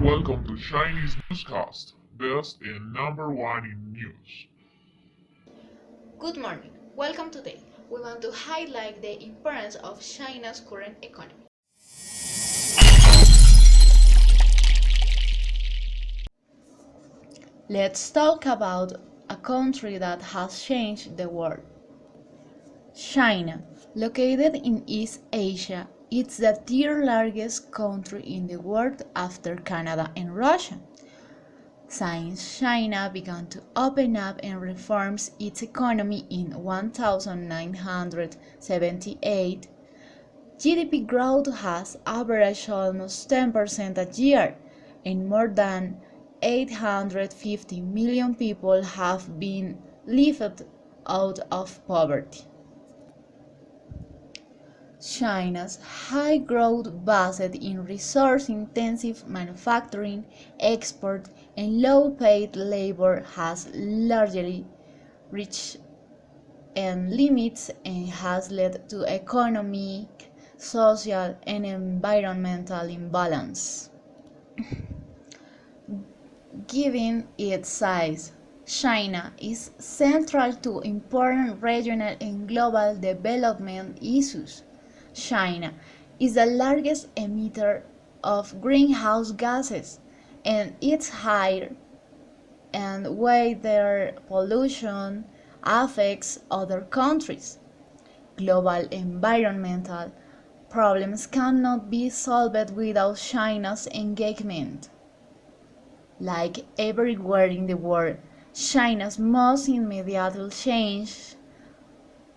Welcome to Chinese Newscast, best and number one in news. Good morning. Welcome today. We want to highlight the importance of China's current economy. Let's talk about a country that has changed the world. China, located in East Asia, it's the third largest country in the world after Canada and Russia. Since China began to open up and reforms its economy in 1978, GDP growth has averaged almost 10% a year, and more than 850 million people have been lifted out of poverty. China's high growth based in resource-intensive manufacturing, export, and low-paid labor has largely reached limits and has led to economic, social, and environmental imbalance. Given its size, China is central to important regional and global development issues. China is the largest emitter of greenhouse gases, and its higher and weather pollution affects other countries. Global environmental problems cannot be solved without China's engagement. Like everywhere in the world, China's most immediate change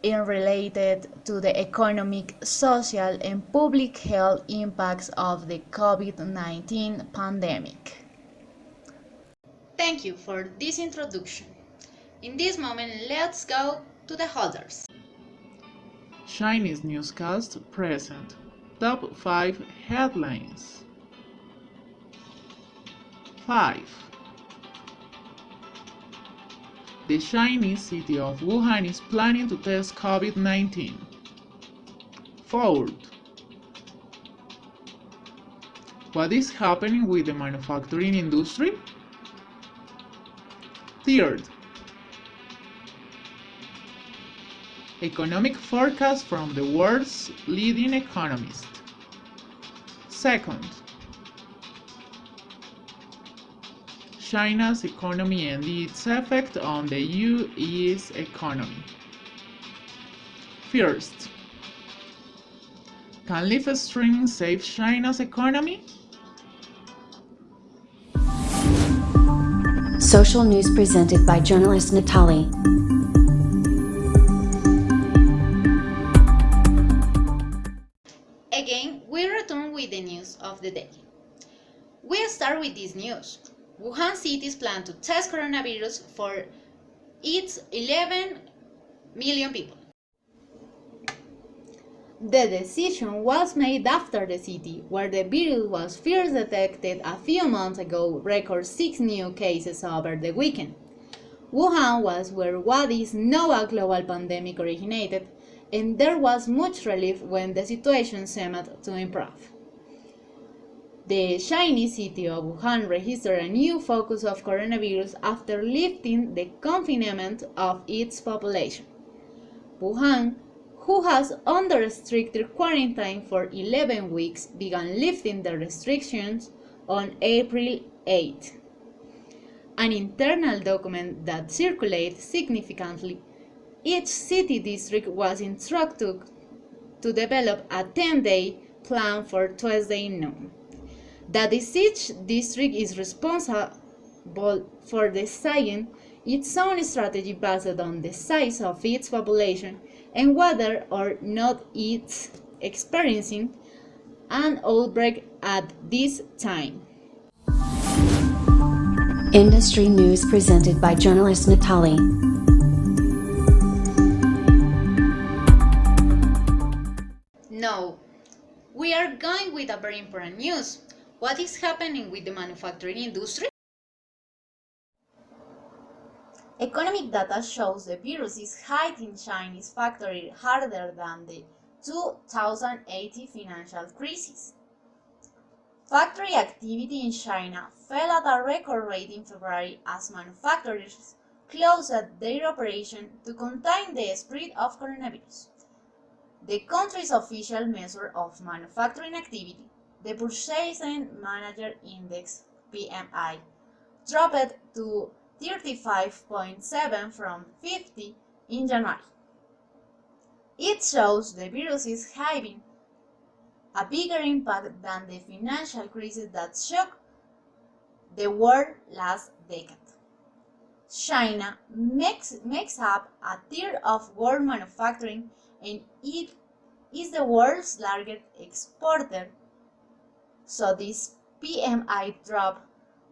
is related to the economic, social, and public health impacts of the COVID-19 pandemic. Thank you for this introduction. In this moment, let's go to the holders. Chinese Newscast present Top 5 Headlines. 5. The Chinese city of Wuhan is planning to test COVID-19. 4. What is happening with the manufacturing industry? 3. Economic forecast from the world's leading economist. 2. China's economy and its effect on the U.S. economy. First, can live streaming save China's economy? Social news presented by journalist Natalie. Again, we return with the news of the day. We start with this news. Wuhan cities plan to test coronavirus for its 11 million people. The decision was made after the city, where the virus was first detected a few months ago, recorded 6 new cases over the weekend. Wuhan was where what is now a global pandemic originated, and there was much relief when the situation seemed to improve. The Chinese city of Wuhan registered a new focus of coronavirus after lifting the confinement of its population. Wuhan, who has under stricter quarantine for 11 weeks, began lifting the restrictions on April 8. An internal document that circulated significantly, each city district was instructed to develop a 10-day plan for Tuesday noon. That is, each district is responsible for deciding its own strategy based on the size of its population and whether or not it's experiencing an outbreak at this time. Industry news presented by journalist Natalie. Now, we are going with a very important news. What is happening with the manufacturing industry? Economic data shows the virus is hitting Chinese factories harder than the 2008 financial crisis. Factory activity in China fell at a record rate in February as manufacturers closed their operation to contain the spread of coronavirus. The country's official measure of manufacturing activity, the Purchasing Manager Index (PMI), dropped to 35.7 from 50 in January. It shows the virus is having a bigger impact than the financial crisis that shook the world last decade. China makes up a third of world manufacturing and it is the world's largest exporter, so this PMI drop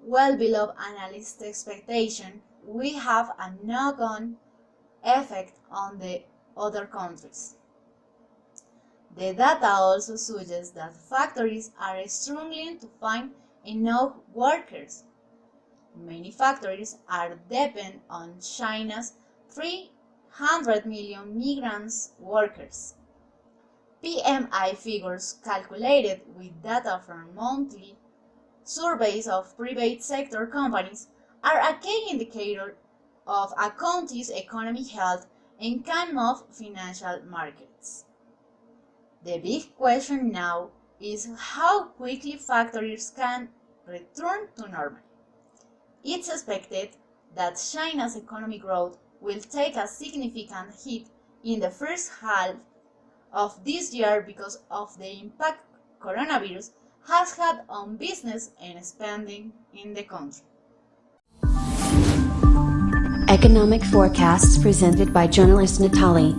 well below analyst expectation will have a knock-on effect on the other countries. The data also suggests that factories are struggling to find enough workers. Many factories are dependent on China's 300 million migrant workers. PMI figures calculated with data from monthly surveys of private sector companies are a key indicator of a country's economic health and can move financial markets. The big question now is how quickly factories can return to normal. It's expected that China's economic growth will take a significant hit in the first half of this year because of the impact coronavirus has had on business and spending in the country. Economic forecasts presented by journalist Natalie.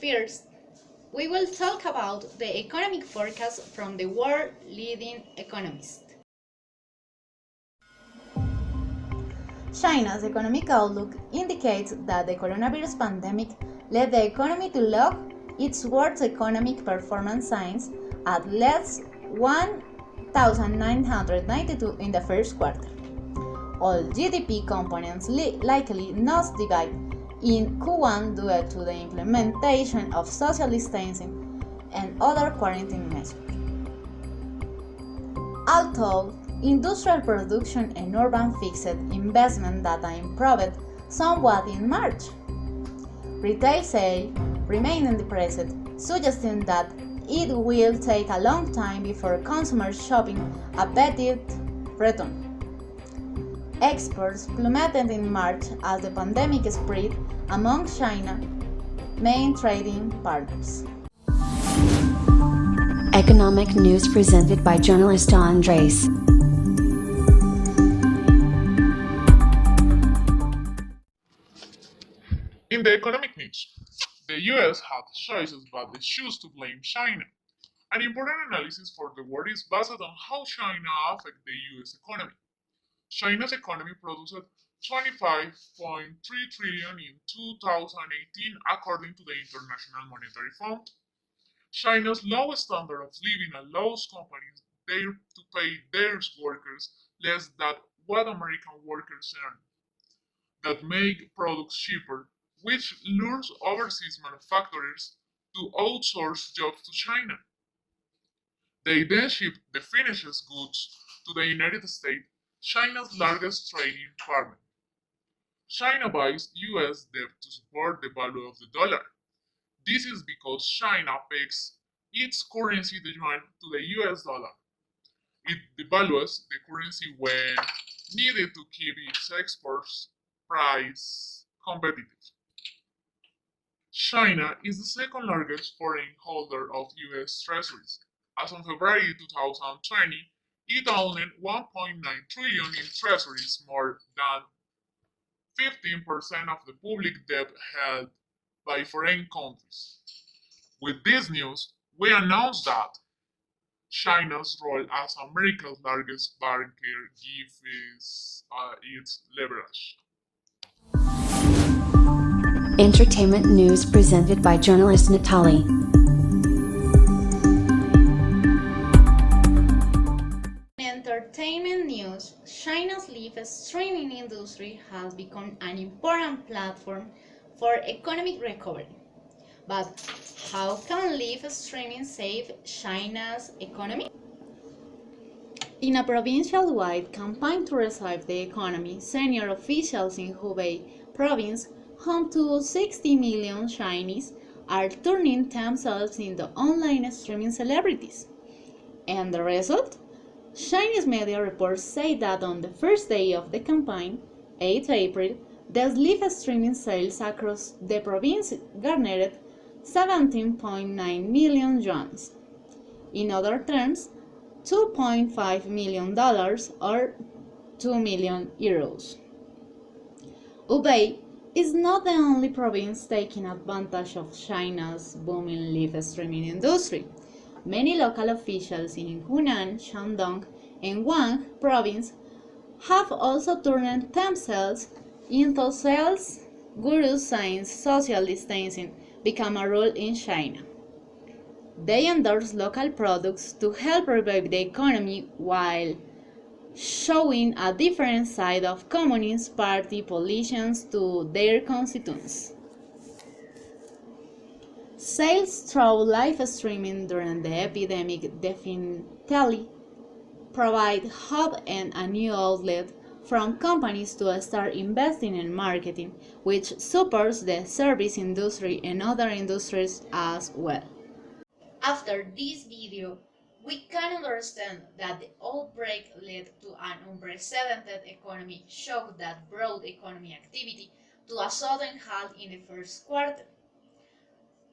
First, we will talk about the economic forecast from the world leading economists. China's economic outlook indicates that the coronavirus pandemic led the economy to log its worst economic performance signs at less 1,992 in the first quarter. All GDP components likely nosedive in Q1 due to the implementation of social distancing and other quarantine measures. Although industrial production and urban fixed investment data improved somewhat in March, retail sales remained depressed, suggesting that it will take a long time before consumer shopping abated return. Exports plummeted in March as the pandemic spread among China's main trading partners. Economic news presented by journalist Andres. In the economic news, the US had choices but they choose to blame China. An important analysis for the world is based on how China affects the US economy. China's economy produced 25.3 trillion in 2018 according to the International Monetary Fund. China's low standard of living allows companies there to pay their workers less than what American workers earn, that make products cheaper, which lures overseas manufacturers to outsource jobs to China. They then ship the finished goods to the United States, China's largest trading partner. China buys US debt to support the value of the dollar. This is because China pegs its currency, the yuan, to the US dollar. It devalues the currency when needed to keep its exports price competitive. China is the second largest foreign holder of US treasuries. As of February 2020, it owned 1.9 trillion in treasuries, more than 15% of the public debt held by foreign countries. With this news, we announced that China's role as America's largest banker gives its leverage. Entertainment news presented by journalist Natalie. In entertainment news, China's live streaming industry has become an important platform for economic recovery. But how can live streaming save China's economy? In a provincial-wide campaign to revive the economy, senior officials in Hubei province, home to 60 million Chinese, are turning themselves into online streaming celebrities. And the result? Chinese media reports say that on the first day of the campaign, 8 April, the live streaming sales across the province garnered 17.9 million yuans. In other terms, $2.5 million or 2 million euros. Hubei is not the only province taking advantage of China's booming live streaming industry. Many local officials in Hunan, Shandong, and Guangdong province have also turned themselves into sales gurus since social distancing became a rule in China. They endorse local products to help revive the economy while showing a different side of Communist Party politicians to their constituents. Sales through live streaming during the epidemic definitely provide hope and a new outlet from companies to start investing in marketing, which supports the service industry and other industries as well. After this video, we can understand that the outbreak led to an unprecedented economic shock that brought economic activity to a sudden halt in the first quarter.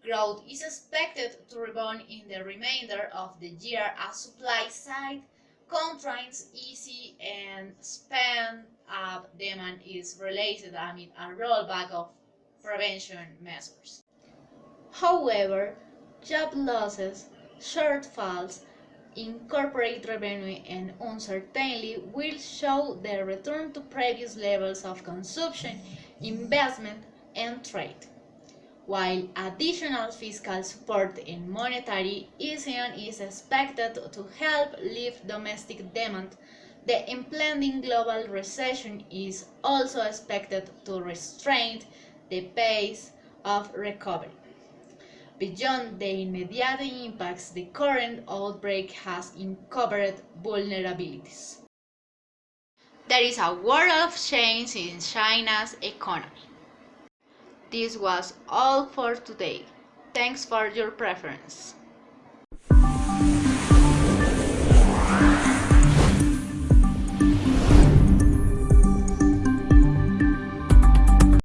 Growth is expected to rebound in the remainder of the year as supply side constraints ease and spend-up demand is released amid a rollback of prevention measures. However, job losses, shortfalls in corporate revenue, and uncertainty will show the return to previous levels of consumption, investment, and trade. While additional fiscal support and monetary easing is expected to help lift domestic demand, the impending global recession is also expected to restrain the pace of recovery. Beyond the immediate impacts, the current outbreak has uncovered vulnerabilities. There is a world of change in China's economy. This was all for today. Thanks for your preference.